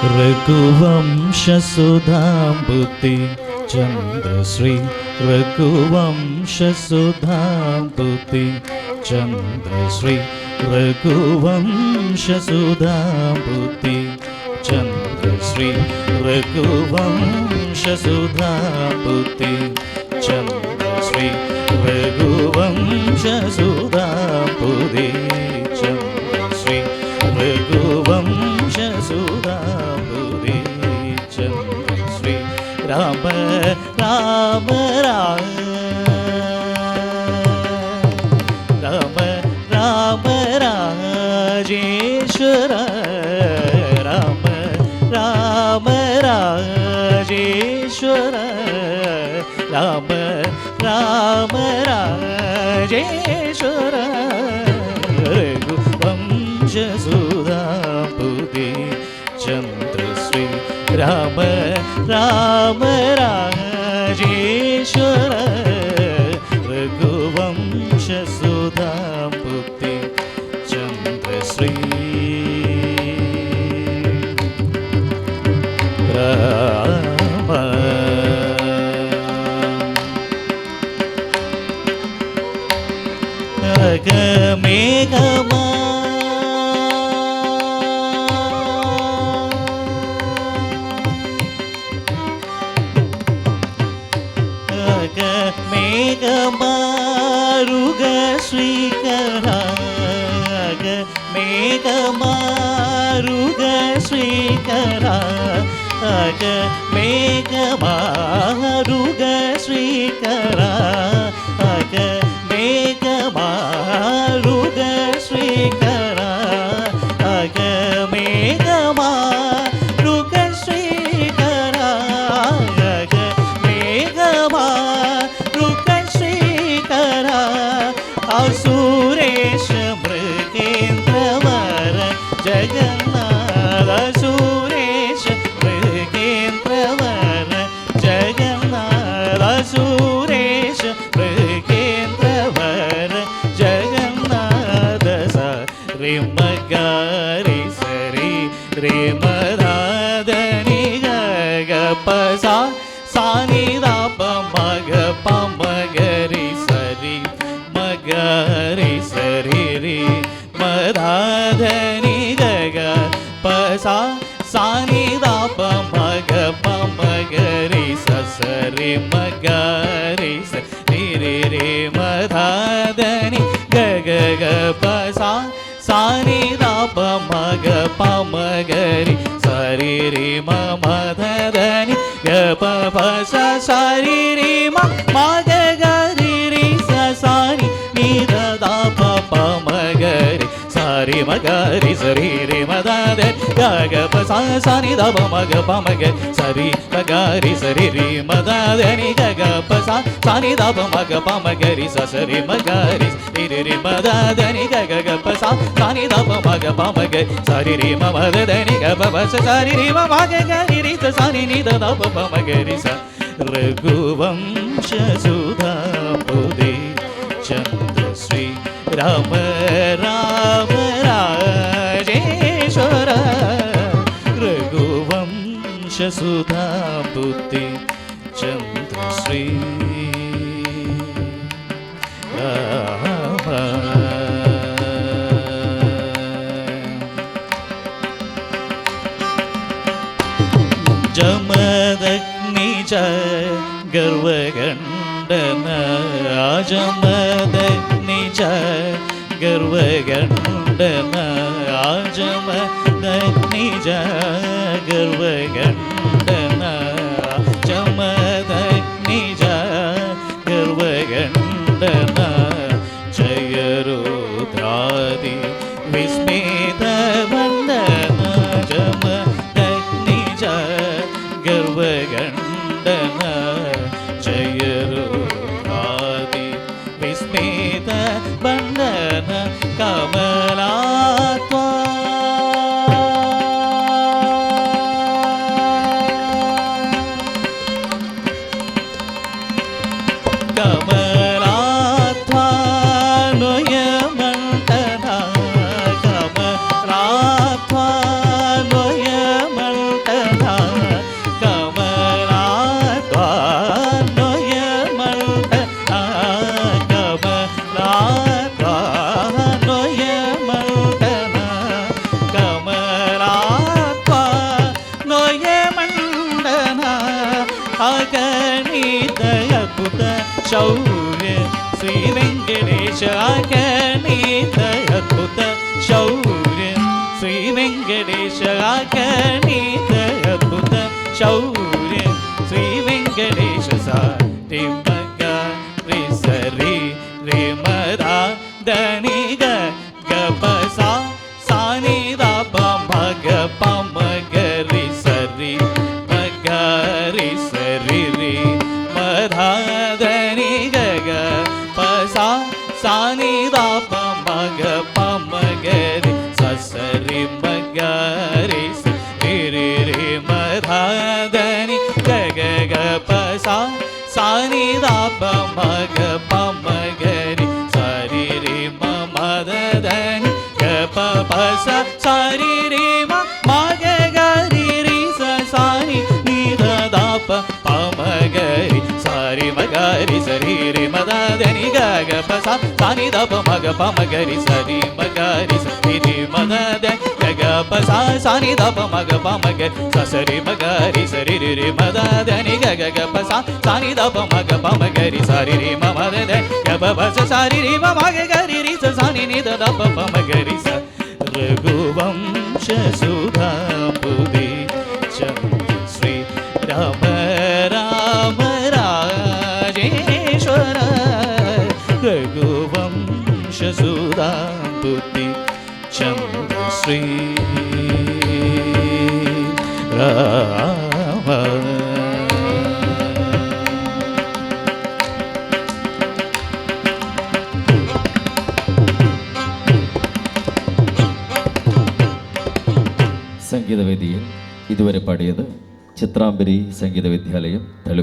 रघुवंशसुधाम्बुति चन्द्रश्री रघुवंशसुधाम्बुति चन्द्रश्री रघुवंशसुधाम्बुति चन्द्रश्री रघुवंशसुधाम्बुति चन्द्रश्री रघुवंशसुधाम्बुति चन्द्रश्री रघुवंशसुधाम्बुति चन्द्रश्री राम राम राम राम राम राजेश्वर राम राम राजेश्वर राम राम राजेश्वर रघुवंशसुधाम्बुति चन्द्रश्री राम राम राजेश्वर रघुवंशसुधाम्बुति चन्द्रश्री राम मेघमा मेघमारुग श्रीकरा मेघमारुग श्रीकरा मेघमारुग श्रीकरा मेघमारुग श्रीकरा मेघमारुग श्रीकरा मेघमारुग श्रीकरा सुरेश मृगेन्द्रवर जगन्नाथ सुरेश मृगेन्द्रवर जगन्नाथ सुरेश मृगेन्द्रवर जगन्नाथ रे मगारि सरी रे मदादनि ग प सा सानि दा प मग प मगरि सरी मगरि सरी रे मदादनि ग प सा सानि दा प मग प मगरि सरी मगरि सरी रे मदादनि ग प सा सानि दा प मग प मगरि सरी रे मदादनि ग प प सा सारि रे मग गरि रे सानि नि दा प प मगरि सारि मगरि सरी रे मदादनि ग प सा सानि दा प मग प मगरि सरी मगरि सरी रे मदादनि ग प सा सानि दा प मग प मगरि सरी मगरि रे मदादनि ग प सा सानि दा प मग प मगरि सरी रे मदादनि ग प सा सारि रे मग गरि रे सानि नि दा प प मगरि स रघुवंशसुधाम्बुति चन्द्रश्री राम राम राजेश्वर रघुवंशसुधाम्बुति चन्द्रश्री राम जमदग्नि च गर्वगण्डन आजमदग्नि च गर्वगण्डन आजमदग्नि च गर्वगण्डन जमदग्नि च गर्वगण्डन जय रुद्रादि विस्मित वन्दन जमदग्नि च गर्वगण्डन जय रुद्रादि विस्मित वन्दन कमलात्मा कमलात्मा नयमण्डन कमलात्मा नयमण्डन వెంకటేశ గణిత అద్భుత శౌర్యం శ్రీ వెంకటేశ గణిత అద్భుత శౌర్యం శ్రీ వెంకటేశ సారి మగ రి సరి రి మదా దని గ గ ప సా సాని దా ప మగ ప మగ రి సరి మగ రి సరి రి మదా దని గ గ ప సా సాని దా ప మగ ప మగ రి స సరి మగ రి సరి రి రి మదా దని గ గ గ ప సా సాని దా ప మగ ప మగ రి సరి రి మ మద దని గ ప ప స సరి రి మ మగ గ రి రి స సాని ని ద ద ప ప మగ రి సరి మగ రి సరి రి మ ద దని గ గ ప స సాని ద ప మగ ప మగ రి సరి మగ రి సరి రి మ ద ద గ గ ప స సాని ద ప మగ ప మగ స సరి మగ రి సరి రి రి మ ద దని గ గ గ ప స సాని ద ప మగ ప మగ రి సరి రి మ మ ద ద గ ప ప స సరి రి మ మగ గ రి రి స సాని ని ద ద ప ప మగ రి స రఘువంశ సుధాంబుది శ్రీ రామ రామ రాజేశ్వర రఘువంశ సుధాంబుది చంద్ర శ్రీ రామ. സംഗീതവേദിയിൽ ഇതുവരെ പാടിയത് ചിത്രാംബരി സംഗീത വിദ്യാലയം തെലുഗു.